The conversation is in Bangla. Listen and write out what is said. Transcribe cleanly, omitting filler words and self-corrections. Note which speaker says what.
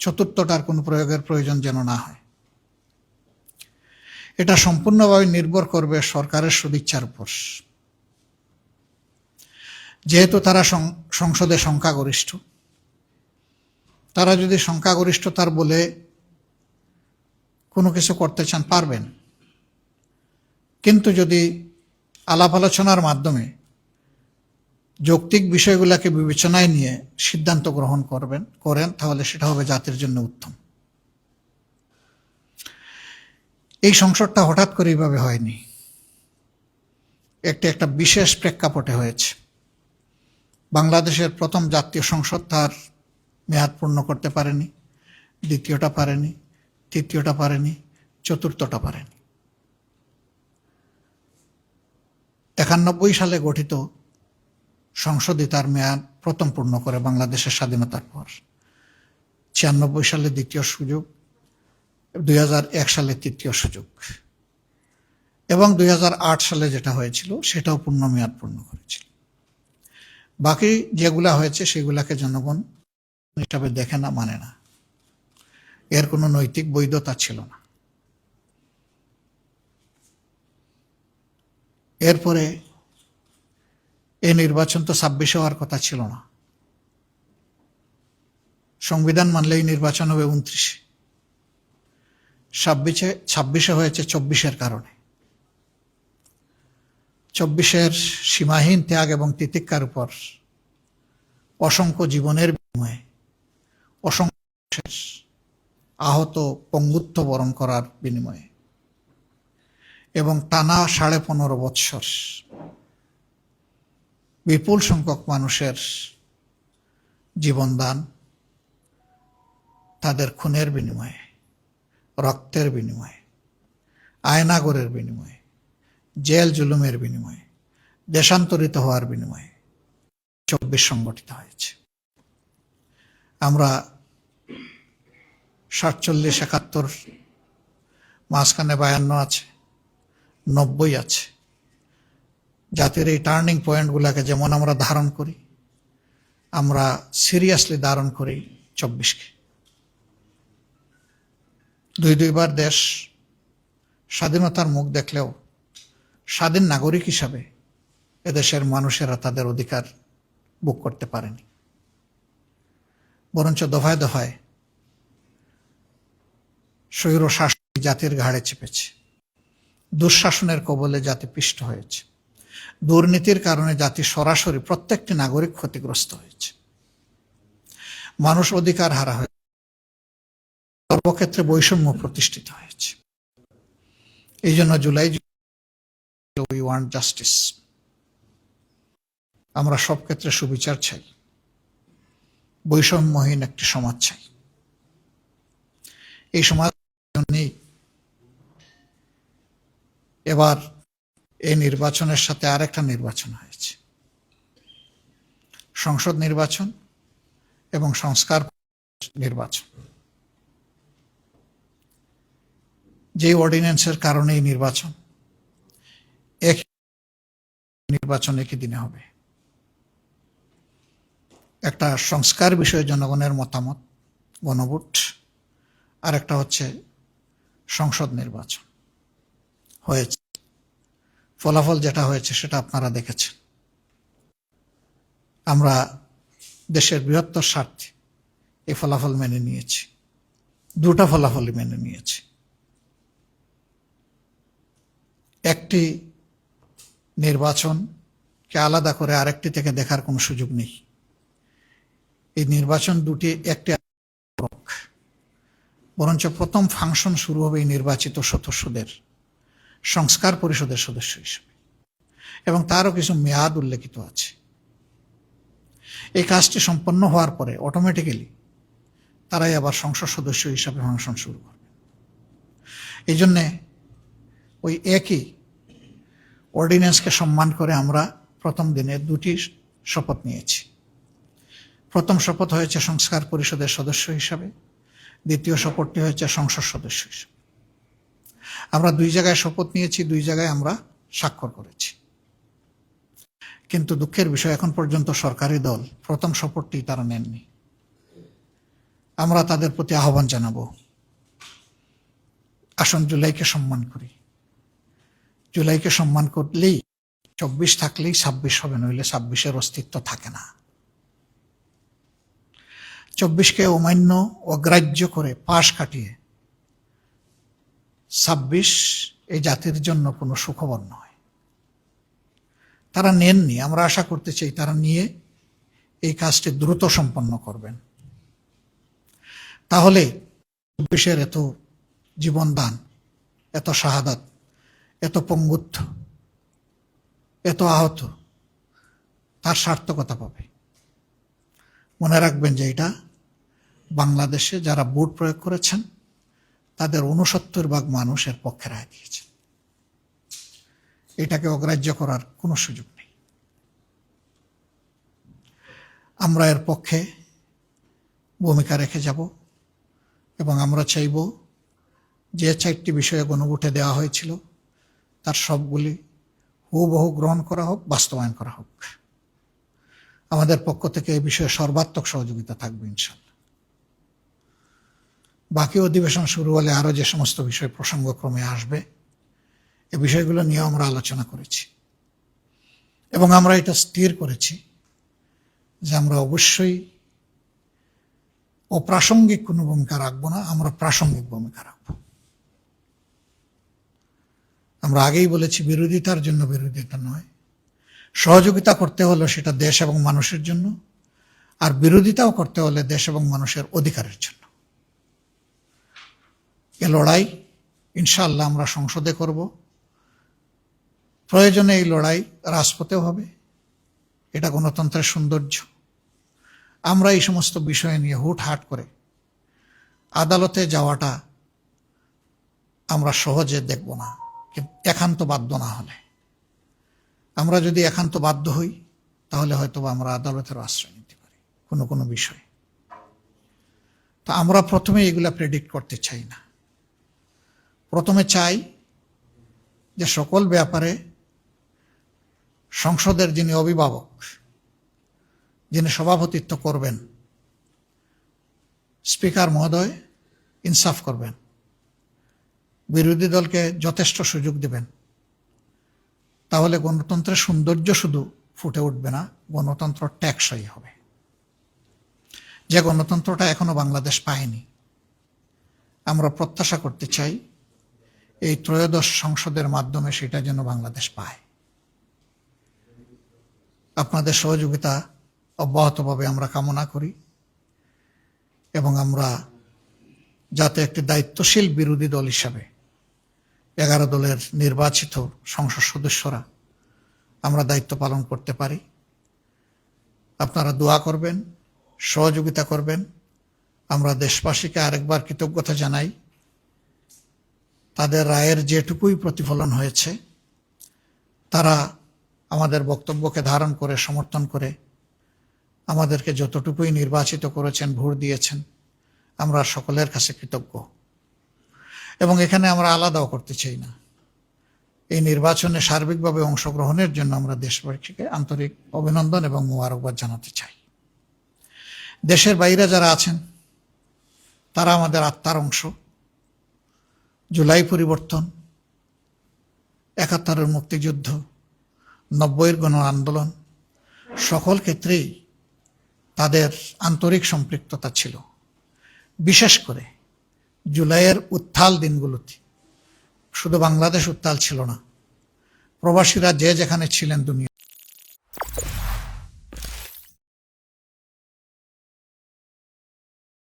Speaker 1: চতুর্থটার কোনো প্রয়োগের প্রয়োজন যেন না হয়। এটা সম্পূর্ণভাবে নির্ভর করবে সরকারের সদিচ্ছার উপর। যেহেতু তারা সংসদে সংখ্যাগরিষ্ঠ, তারা যদি সংখ্যাগরিষ্ঠতার বলে কোনো কিছু করতে চান পারবেন, কিন্তু যদি আলাপ আলোচনার মাধ্যমে যৌক্তিক বিষয়গুলোকে বিবেচনায় নিয়ে সিদ্ধান্ত গ্রহণ করেন তাহলে সেটা হবে জাতির জন্য উত্তম। এই সংসদটা হঠাৎ করে এইভাবে হয়নি, একটা বিশেষ প্রেক্ষাপটে হয়েছে। বাংলাদেশের প্রথম জাতীয় সংসদ তার মেয়াদ পূর্ণ করতে পারেনি, দ্বিতীয়টা পারেনি, তৃতীয়টা পারেনি, চতুর্থটা পারেনি। 91 সালে গঠিত সংসদই তার মেয়াদ প্রথম পূর্ণ করে বাংলাদেশের স্বাধীনতার পর। 96 সালে দ্বিতীয় সুযোগ, 2001 সালে তৃতীয় সুযোগ এবং 2008 সালে যেটা হয়েছিল সেটাও পূর্ণ মেয়াদ পূর্ণ করেছিল। বাকি যেগুলা হয়েছে সেগুলাকে জনগণ হিসাবে দেখে না, মানে না, এর কোনো নৈতিক বৈধতা ছিল না। এরপরে এই নির্বাচন তো 26 হওয়ার কথা ছিল না। সংবিধান মানলেই নির্বাচন হবে 29, 26 হয়েছে 24-এর কারণে। 24-এর সীমাহীন ত্যাগ এবং তিতিক্ষার উপর অসংখ্য জীবনের বিনিময়ে, অসংখ্য আহত পঙ্গুত্ব বরণ করার বিনিময়ে এবং টানা 15.5 বৎসর বিপুল সংখ্যক মানুষের জীবনদান, তাদের খুনের বিনিময়ে, রক্তের বিনিময়ে, আয়নাগরের বিনিময়ে, জেল জুলুমের বিনিময়ে, দেশান্তরিত হওয়ার বিনিময়ে 24 সংগঠিত হয়েছে। আমরা 47, 71, মাঝখানে 52 আছে, 90 আছে। জাতির এই টার্নিং পয়েন্টগুলোকে যেমন আমরা ধারণ করি, আমরা সিরিয়াসলি ধারণ করি 24-কে। দুইবার দেশ স্বাধীনতার মুখ দেখলেও স্বাধীন নাগরিক হিসাবে এদেশের মানুষেরা তাদের অধিকার ভোগ করতে পারেনি, বরঞ্চ দফায় দফায় স্বৈর শাসন জাতির ঘাড়ে চেপেছে। দুঃশাসনের কবলে জাতি পিষ্ট হয়েছে। দুর্নীতির কারণে জাতি সরাসরি প্রত্যেকটি নাগরিক ক্ষতিগ্রস্ত হয়েছে। মানুষ অধিকার হারা হয়েছে, সর্বক্ষেত্রে বৈষম্য প্রতিষ্ঠিত হয়েছে। এই জন্য জুলাই উই ওয়ান্ট জাস্টিস, আমরা সব ক্ষেত্রে সুবিচার চাই, বৈষম্যহীন একটি সমাজ চাই। এই সমাজ জন্যই এবার এই নির্বাচনের সাথে আরেকটা নির্বাচন হয়েছে, সংসদ নির্বাচন এবং সংস্কার নির্বাচন। যে অর্ডিন্যান্সের কারণে এই নির্বাচন, একই দিনে হবে। একটা সংস্কার বিষয়ে জনগণের মতামত, গণভোট, আর একটা হচ্ছে সংসদ নির্বাচন হয়েছে। ফলাফল যেটা হয়েছে সেটা আপনারা দেখেছেন। আমরা দেশের বৃহত্তর স্বার্থে এই ফলাফল মেনে নিয়েছি, দুটা ফলাফলই মেনে নিয়েছি। একটি নির্বাচনকে আলাদা করে আরেকটি থেকে দেখার কোনো সুযোগ নেই। এই নির্বাচন দুটি একটি, বরঞ্চ প্রথম ফাংশন শুরু হবে এই নির্বাচিত সদস্যদের সংস্কার পরিষদের সদস্য হিসেবে, এবং তারও কিছু মেয়াদ উল্লেখিত আছে। এই কাজটি সম্পন্ন হওয়ার পরে অটোমেটিক্যালি তারাই আবার সংসদ সদস্য হিসাবে ফাংশন শুরু করবে। এই জন্যে ওই একই অর্ডিন্যান্সকে সম্মান করে আমরা প্রথম দিনে দুটি শপথ নিয়েছি। প্রথম শপথ হয়েছে সংস্কার পরিষদের সদস্য হিসাবে, দ্বিতীয় শপথটি হয়েছে সংসদ সদস্য হিসাবে। আমরা দুই জায়গায় শপথ নিয়েছি, দুই জায়গায় আমরা স্বাক্ষর করেছি। কিন্তু দুঃখের বিষয়, এখন পর্যন্ত সরকারি দল প্রথম শপথটি তারা নেননি। আমরা তাদের প্রতি আহ্বান জানাবো, আসুন জুলাইকে সম্মান করি। জুলাইকে সম্মান করলেই 24 থাকলেই 26 হবে, নইলে 26-এর অস্তিত্ব থাকে না। 24-কে অমান্য অগ্রাহ্য করে পাশ কাটিয়ে 26 এই জাতির জন্য কোনো সুখবর নয়। তারা নেননি, আমরা আশা করতে চাই তারা নিয়ে এই কাজটি দ্রুত সম্পন্ন করবেন। তাহলে 24-এর এত জীবনদান, এত শাহাদাত, এত পঙ্গুত্ব, এত আহত, তার সার্থকতা পাবে। মনে রাখবেন যে এটা বাংলাদেশে যারা ভোট প্রয়োগ করেছেন তাদের 69% মানুষের পক্ষে রায় দিয়েছেন। এটাকে অগ্রাহ্য করার কোনো সুযোগ নেই। আমরা এর পক্ষে ভূমিকা রেখে যাব এবং আমরা চাইব যে 4টি বিষয়ে গণভোটে দেওয়া হয়েছিল তার সবগুলি হুবহু গ্রহণ করা হোক, বাস্তবায়ন করা হোক। আমাদের পক্ষ থেকে এই বিষয়ে সর্বাত্মক সহযোগিতা থাকবে ইনশাআল্লাহ। বাকি অধিবেশন শুরু হলে আরো যে সমস্ত বিষয় প্রসঙ্গক্রমে আসবে, এই বিষয়গুলো নিয়ে আমরা আলোচনা করেছি এবং আমরা এটা স্থির করেছি যে আমরা অবশ্যই অপ্রাসঙ্গিক কোনো ভূমিকা রাখবো না, আমরা প্রাসঙ্গিক ভূমিকা রাখবো। আমরা আগেই বলেছি বিরোধিতার জন্য বিরোধিতা নয়, সহযোগিতা করতে হলে সেটা দেশ এবং মানুষের জন্য, আর বিরোধিতাও করতে হলে দেশ এবং মানুষের অধিকারের জন্য। এ লড়াই ইনশাআল্লাহ আমরা সংসদে করব, প্রয়োজনে এই লড়াই রাজপথেও হবে। এটা গণতন্ত্রের সৌন্দর্য। আমরা এই সমস্ত বিষয় নিয়ে হুটহাট করে আদালতে যাওয়াটা আমরা সহজে দেখব না, কিন্তু একান্ত বাধ্য না হলে। আমরা যদি একান্ত বাধ্য হই তাহলে হয়তো আমরা আদালতের আশ্রয় নিতে পারি কোনো কোনো বিষয়ে। তো আমরা প্রথমে এগুলা প্রেডিক্ট করতে চাই না। প্রথমে চাই যে সকল ব্যাপারে সংসদের যিনি অভিভাবক, যিনি সভাপতিত্ব করবেন, স্পিকার মহোদয় ইনসাফ করবেন, বিরোধী দলকে যথেষ্ট সুযোগ দেবেন। তাহলে গণতন্ত্রের সৌন্দর্য শুধু ফুটে উঠবে না, গণতন্ত্র টেকসই হবে। যে গণতন্ত্রটা এখনো বাংলাদেশ পায়নি, আমরা প্রত্যাশা করতে চাই এই ত্রয়োদশ সংসদের মাধ্যমে সেটা যেন বাংলাদেশ পায়। আপনাদের সহযোগিতা অব্যাহতভাবে আমরা কামনা করি এবং আমরা যাতে একটি দায়িত্বশীল বিরোধী দল হিসাবে 11 দলের নির্বাচিত সংসদ সদস্যরা আমরা দায়িত্ব পালন করতে পারি। আপনারা দোয়া করবেন, সহযোগিতা করবেন। আমরা দেশবাসীকে আরেকবার কৃতজ্ঞতা জানাই। তাদের রায়ের যেটুকুই প্রতিফলন হয়েছে, তারা আমাদের বক্তব্যকে ধারণ করে সমর্থন করে আমাদেরকে যতটুকুই নির্বাচিত করেছেন, ভোট দিয়েছেন, আমরা সকলের কাছে কৃতজ্ঞ। এবং এখানে আমরা আলাদাও করতে চাই না। এই নির্বাচনে সার্বিকভাবে অংশগ্রহণের জন্য আমরা দেশবাসীকে আন্তরিক অভিনন্দন এবং মোবারকবাদ জানাতে চাই। দেশের বাইরে যারা আছেন তারা আমাদের আত্মার অংশ। জুলাই পরিবর্তন, 71-এর মুক্তিযুদ্ধ, 90-এর গণ আন্দোলন, সকল ক্ষেত্রেই তাদের আন্তরিক সম্পৃক্ততা ছিল। বিশেষ করে জুলাইয়ের উত্তাল দিনগুলোতে শুধু বাংলাদেশ উত্তাল ছিল না, প্রবাসীরা যে যেখানে ছিলেন দুনিয়া